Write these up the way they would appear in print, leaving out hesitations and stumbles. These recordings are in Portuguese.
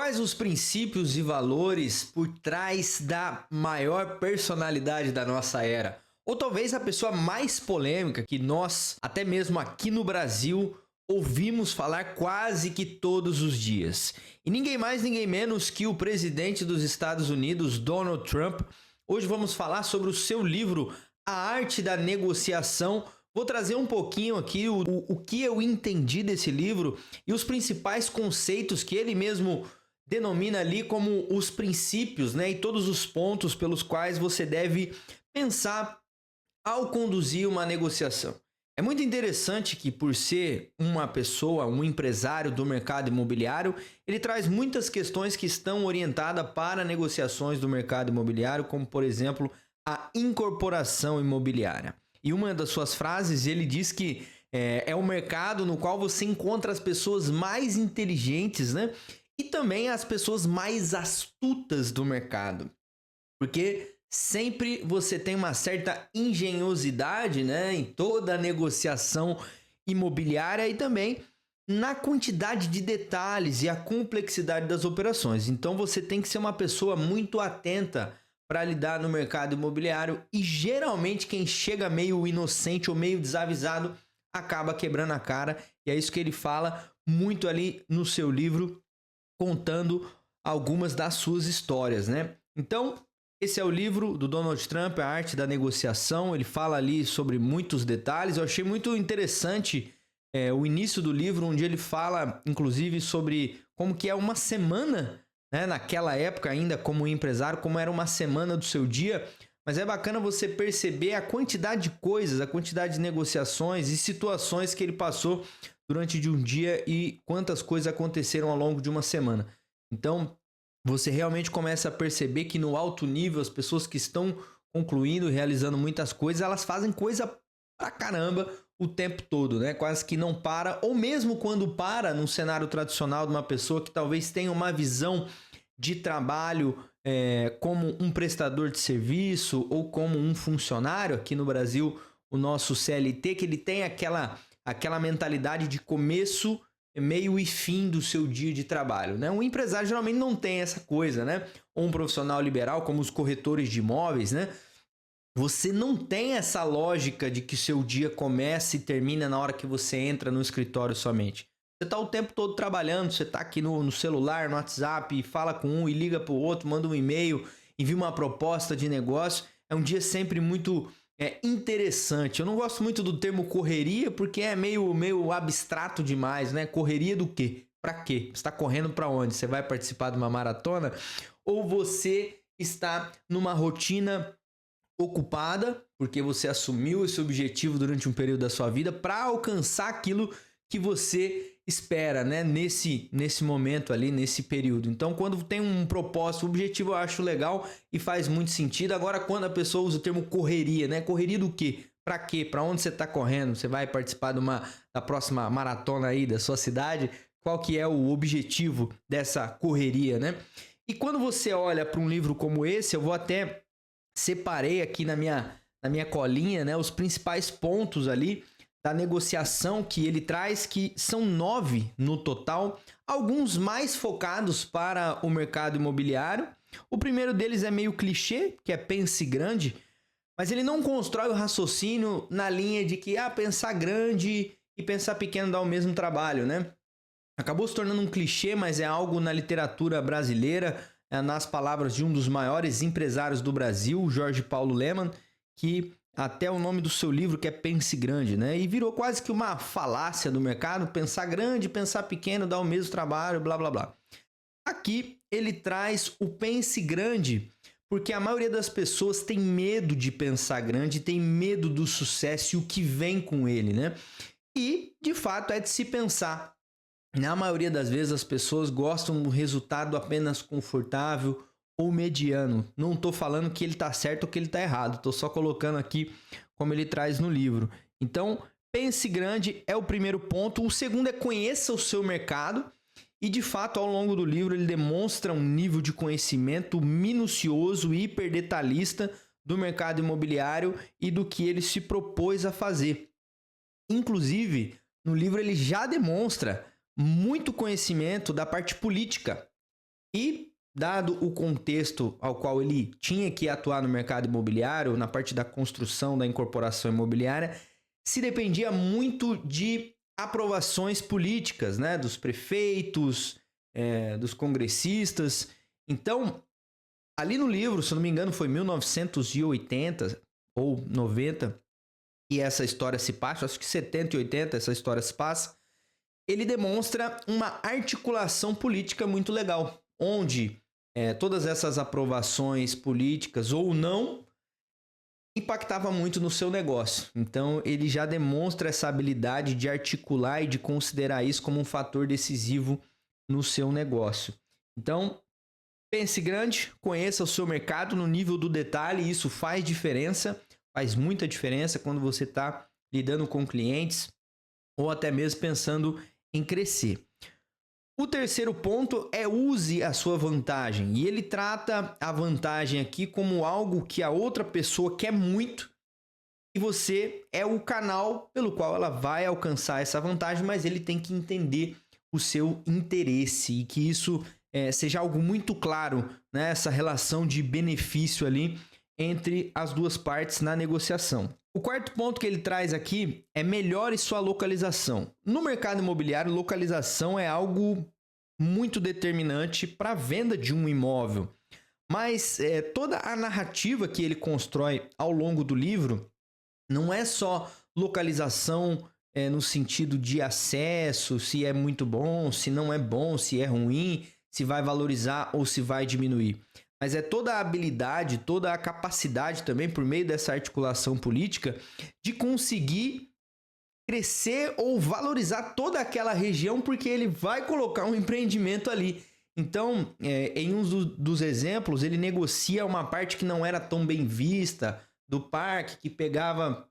Quais os princípios e valores por trás da maior personalidade da nossa era? Ou talvez a pessoa mais polêmica que nós, até mesmo aqui no Brasil, ouvimos falar quase que todos os dias. E ninguém mais, ninguém menos que o presidente dos Estados Unidos, Donald Trump. Hoje vamos falar sobre o seu livro, A Arte da Negociação. Vou trazer um pouquinho aqui o que eu entendi desse livro e os principais conceitos que ele mesmo denomina ali como os princípios, né? E todos os pontos pelos quais você deve pensar ao conduzir uma negociação. É muito interessante que, por ser uma pessoa, um empresário do mercado imobiliário, ele traz muitas questões que estão orientadas para negociações do mercado imobiliário, como, por exemplo, a incorporação imobiliária. E uma das suas frases, ele diz que é um mercado no qual você encontra as pessoas mais inteligentes, né? E também as pessoas mais astutas do mercado. Porque sempre você tem uma certa engenhosidade, né, em toda a negociação imobiliária e também na quantidade de detalhes e a complexidade das operações. Então você tem que ser uma pessoa muito atenta para lidar no mercado imobiliário e geralmente quem chega meio inocente ou meio desavisado acaba quebrando a cara. E é isso que ele fala muito ali no seu livro, contando algumas das suas histórias, né? Então, esse é o livro do Donald Trump, A Arte da Negociação. Ele fala ali sobre muitos detalhes. Eu achei muito interessante o início do livro, onde ele fala, inclusive, sobre como que é uma semana, né? Naquela época ainda como empresário, como era uma semana do seu dia. Mas é bacana você perceber a quantidade de coisas, a quantidade de negociações e situações que ele passou durante de um dia e quantas coisas aconteceram ao longo de uma semana. Então, você realmente começa a perceber que no alto nível, as pessoas que estão concluindo, realizando muitas coisas, elas fazem coisa pra caramba o tempo todo, né? Quase que não para, ou mesmo quando para, num cenário tradicional de uma pessoa que talvez tenha uma visão de trabalho como um prestador de serviço ou como um funcionário, aqui no Brasil, o nosso CLT, que ele tem aquela mentalidade de começo, meio e fim do seu dia de trabalho, né? Um empresário geralmente não tem essa coisa, né? Ou um profissional liberal, como os corretores de imóveis, né? Você não tem essa lógica de que seu dia começa e termina na hora que você entra no escritório somente. Você está o tempo todo trabalhando, você está aqui no celular, no WhatsApp, fala com um e liga para o outro, manda um e-mail, envia uma proposta de negócio. É um dia sempre muito interessante. Eu não gosto muito do termo correria porque é meio abstrato demais, né? Correria do quê? Para quê? Você está correndo para onde? Você vai participar de uma maratona? Ou você está numa rotina ocupada porque você assumiu esse objetivo durante um período da sua vida para alcançar aquilo que você espera, né? Nesse momento ali, nesse período. Então, quando tem um propósito, um objetivo, eu acho legal e faz muito sentido. Agora, quando a pessoa usa o termo correria, né? Correria do quê? Para quê? Para onde você está correndo? Você vai participar da próxima maratona aí da sua cidade? Qual que é o objetivo dessa correria, né? E quando você olha para um livro como esse, eu vou até separei aqui na minha colinha, né? Os principais pontos ali da negociação que ele traz, que são 9 no total, alguns mais focados para o mercado imobiliário. O primeiro deles é meio clichê, que é pense grande, mas ele não constrói o raciocínio na linha de que pensar grande e pensar pequeno dá o mesmo trabalho, né? Acabou se tornando um clichê, mas é algo na literatura brasileira, nas palavras de um dos maiores empresários do Brasil, Jorge Paulo Lemann, que até o nome do seu livro que é Pense Grande, né? E virou quase que uma falácia do mercado, pensar grande, pensar pequeno dá o mesmo trabalho, blá blá blá. Aqui ele traz o pense grande, porque a maioria das pessoas tem medo de pensar grande, tem medo do sucesso e o que vem com ele, né? E, de fato, é de se pensar. Na maioria das vezes as pessoas gostam do resultado apenas confortável ou mediano. Não estou falando que ele está certo ou que ele está errado. Estou só colocando aqui como ele traz no livro. Então, pense grande é o primeiro ponto. O segundo é conheça o seu mercado. E, de fato, ao longo do livro, ele demonstra um nível de conhecimento minucioso e hiperdetalhista do mercado imobiliário e do que ele se propôs a fazer. Inclusive, no livro ele já demonstra muito conhecimento da parte política. E, dado o contexto ao qual ele tinha que atuar no mercado imobiliário, na parte da construção, da incorporação imobiliária, se dependia muito de aprovações políticas, né? Dos prefeitos, dos congressistas. Então, ali no livro, se eu não me engano, foi 1980 ou 90, e essa história se passa, acho que 70 e 80 essa história se passa, ele demonstra uma articulação política muito legal, onde todas essas aprovações políticas ou não impactava muito no seu negócio. Então ele já demonstra essa habilidade de articular e de considerar isso como um fator decisivo no seu negócio. Então, pense grande, conheça o seu mercado no nível do detalhe, isso faz diferença, faz muita diferença quando você está lidando com clientes ou até mesmo pensando em crescer. O terceiro ponto é use a sua vantagem. E ele trata a vantagem aqui como algo que a outra pessoa quer muito e você é o canal pelo qual ela vai alcançar essa vantagem, mas ele tem que entender o seu interesse e que isso seja algo muito claro, né? Essa relação de benefício ali entre as duas partes na negociação. O quarto ponto que ele traz aqui é melhore sua localização. No mercado imobiliário, localização é algo muito determinante para a venda de um imóvel. Mas toda a narrativa que ele constrói ao longo do livro não é só localização no sentido de acesso, se é muito bom, se não é bom, se é ruim, se vai valorizar ou se vai diminuir. Mas é toda a habilidade, toda a capacidade também, por meio dessa articulação política, de conseguir crescer ou valorizar toda aquela região, porque ele vai colocar um empreendimento ali. Então, em um dos exemplos, ele negocia uma parte que não era tão bem vista do parque, que pegava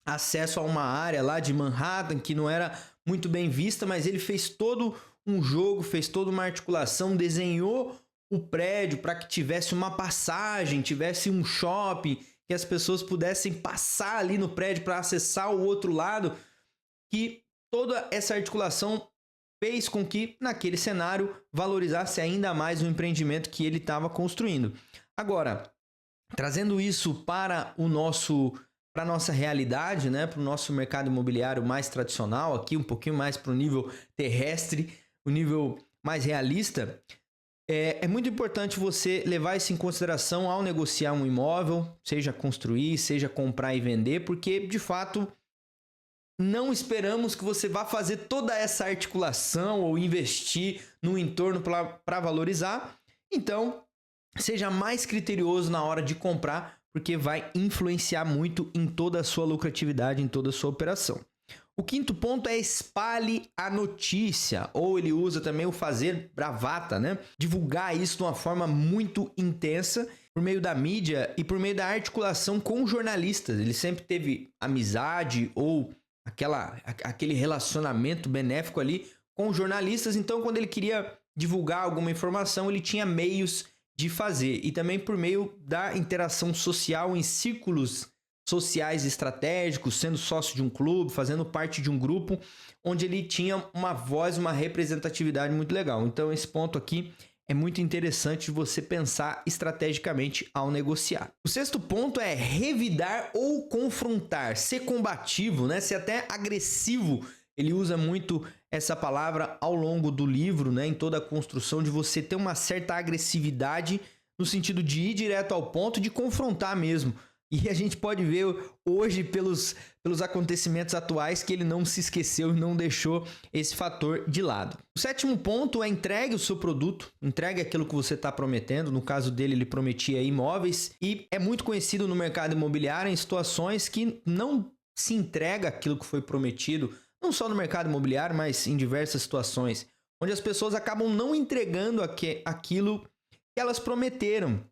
acesso a uma área lá de Manhattan, que não era muito bem vista, mas ele fez todo um jogo, fez toda uma articulação, desenhou o prédio para que tivesse uma passagem, tivesse um shopping, que as pessoas pudessem passar ali no prédio para acessar o outro lado, que toda essa articulação fez com que naquele cenário valorizasse ainda mais o empreendimento que ele estava construindo. Agora, trazendo isso para a nossa realidade, né, para o nosso mercado imobiliário mais tradicional, aqui um pouquinho mais para o nível terrestre, o nível mais realista, é muito importante você levar isso em consideração ao negociar um imóvel, seja construir, seja comprar e vender, porque de fato não esperamos que você vá fazer toda essa articulação ou investir no entorno para valorizar. Então, seja mais criterioso na hora de comprar, porque vai influenciar muito em toda a sua lucratividade, em toda a sua operação. O quinto ponto é espalhe a notícia, ou ele usa também o fazer bravata, né? Divulgar isso de uma forma muito intensa por meio da mídia e por meio da articulação com jornalistas. Ele sempre teve amizade ou aquele relacionamento benéfico ali com jornalistas, então quando ele queria divulgar alguma informação, ele tinha meios de fazer. E também por meio da interação social em círculos sociais estratégicos, sendo sócio de um clube, fazendo parte de um grupo, onde ele tinha uma voz, uma representatividade muito legal. Então esse ponto aqui é muito interessante você pensar estrategicamente ao negociar. O sexto ponto é revidar ou confrontar, ser combativo, né? Ser até agressivo. Ele usa muito essa palavra ao longo do livro, né? Em toda a construção, de você ter uma certa agressividade no sentido de ir direto ao ponto, de confrontar mesmo. E a gente pode ver hoje pelos acontecimentos atuais que ele não se esqueceu e não deixou esse fator de lado. O sétimo ponto é entregue o seu produto, entregue aquilo que você está prometendo. No caso dele, ele prometia imóveis e é muito conhecido no mercado imobiliário em situações que não se entrega aquilo que foi prometido, não só no mercado imobiliário, mas em diversas situações, onde as pessoas acabam não entregando aquilo que elas prometeram.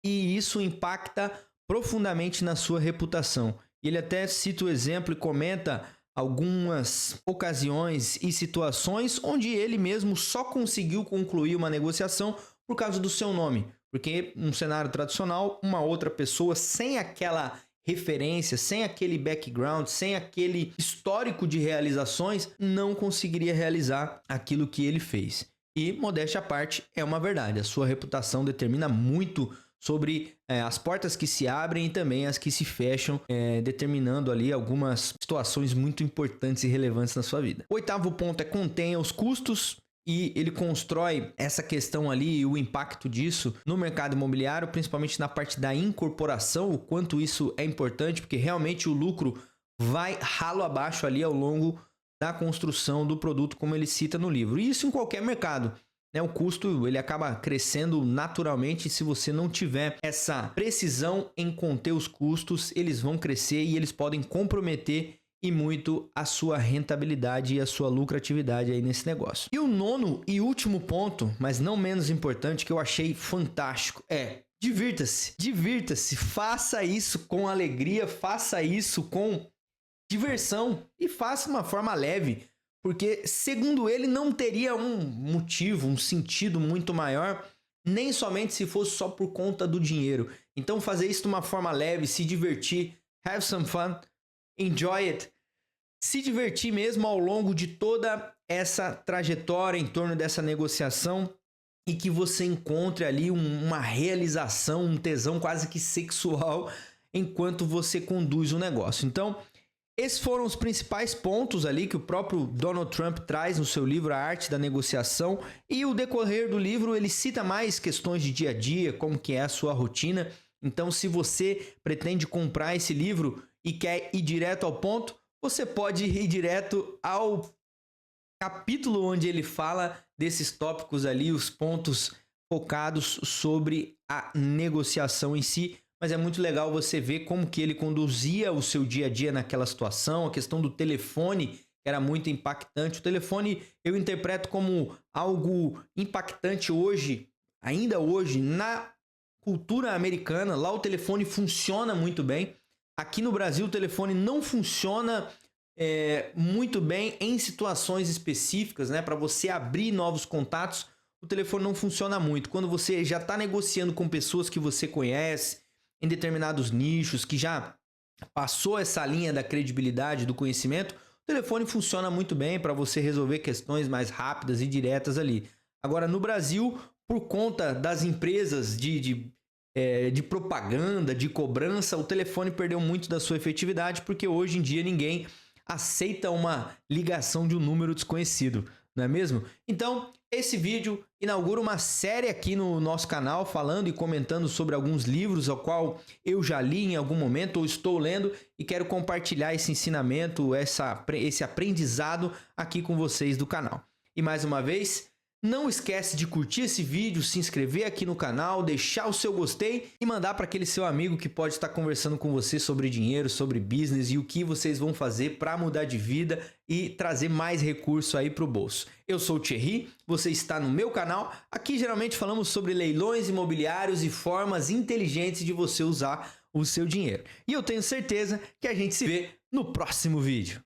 E isso impacta profundamente na sua reputação. Ele até cita o exemplo e comenta algumas ocasiões e situações onde ele mesmo só conseguiu concluir uma negociação por causa do seu nome. Porque num cenário tradicional, uma outra pessoa sem aquela referência, sem aquele background, sem aquele histórico de realizações, não conseguiria realizar aquilo que ele fez. E, modéstia à parte, é uma verdade. A sua reputação determina muito sobre as portas que se abrem e também as que se fecham, determinando ali algumas situações muito importantes e relevantes na sua vida. O oitavo ponto é contenha os custos. E ele constrói essa questão ali e o impacto disso no mercado imobiliário, principalmente na parte da incorporação, o quanto isso é importante, porque realmente o lucro vai ralo abaixo ali ao longo da construção do produto, como ele cita no livro. E isso em qualquer mercado, né? O custo ele acaba crescendo naturalmente. Se você não tiver essa precisão em conter os custos, eles vão crescer e eles podem comprometer e muito a sua rentabilidade e a sua lucratividade aí nesse negócio. E o nono e último ponto, mas não menos importante, que eu achei fantástico, é divirta-se. Divirta-se, faça isso com alegria, faça isso com diversão e faça de uma forma leve, porque segundo ele não teria um motivo, um sentido muito maior, nem somente se fosse só por conta do dinheiro. Então fazer isso de uma forma leve, se divertir, have some fun, enjoy it, se divertir mesmo ao longo de toda essa trajetória em torno dessa negociação e que você encontre ali uma realização, um tesão quase que sexual enquanto você conduz o negócio. Então, esses foram os principais pontos ali que o próprio Donald Trump traz no seu livro A Arte da Negociação, e o decorrer do livro ele cita mais questões de dia a dia, como que é a sua rotina. Então, se você pretende comprar esse livro e quer ir direto ao ponto, você pode ir direto ao capítulo onde ele fala desses tópicos ali, os pontos focados sobre a negociação em si. Mas é muito legal você ver como que ele conduzia o seu dia a dia naquela situação, a questão do telefone era muito impactante. O telefone eu interpreto como algo impactante hoje, ainda hoje, na cultura americana. Lá o telefone funciona muito bem. Aqui no Brasil o telefone não funciona muito bem em situações específicas, né? Para você abrir novos contatos, o telefone não funciona muito. Quando você já está negociando com pessoas que você conhece, em determinados nichos, que já passou essa linha da credibilidade, do conhecimento, o telefone funciona muito bem para você resolver questões mais rápidas e diretas ali. Agora, no Brasil, por conta das empresas de propaganda, de cobrança, o telefone perdeu muito da sua efetividade, porque hoje em dia ninguém aceita uma ligação de um número desconhecido, não é mesmo? Então, esse vídeo inaugura uma série aqui no nosso canal, falando e comentando sobre alguns livros ao qual eu já li em algum momento ou estou lendo e quero compartilhar esse ensinamento, esse aprendizado aqui com vocês do canal. E mais uma vez, não esquece de curtir esse vídeo, se inscrever aqui no canal, deixar o seu gostei e mandar para aquele seu amigo que pode estar conversando com você sobre dinheiro, sobre business e o que vocês vão fazer para mudar de vida e trazer mais recurso aí para o bolso. Eu sou o Thierry, você está no meu canal. Aqui geralmente falamos sobre leilões imobiliários e formas inteligentes de você usar o seu dinheiro. E eu tenho certeza que a gente se vê no próximo vídeo.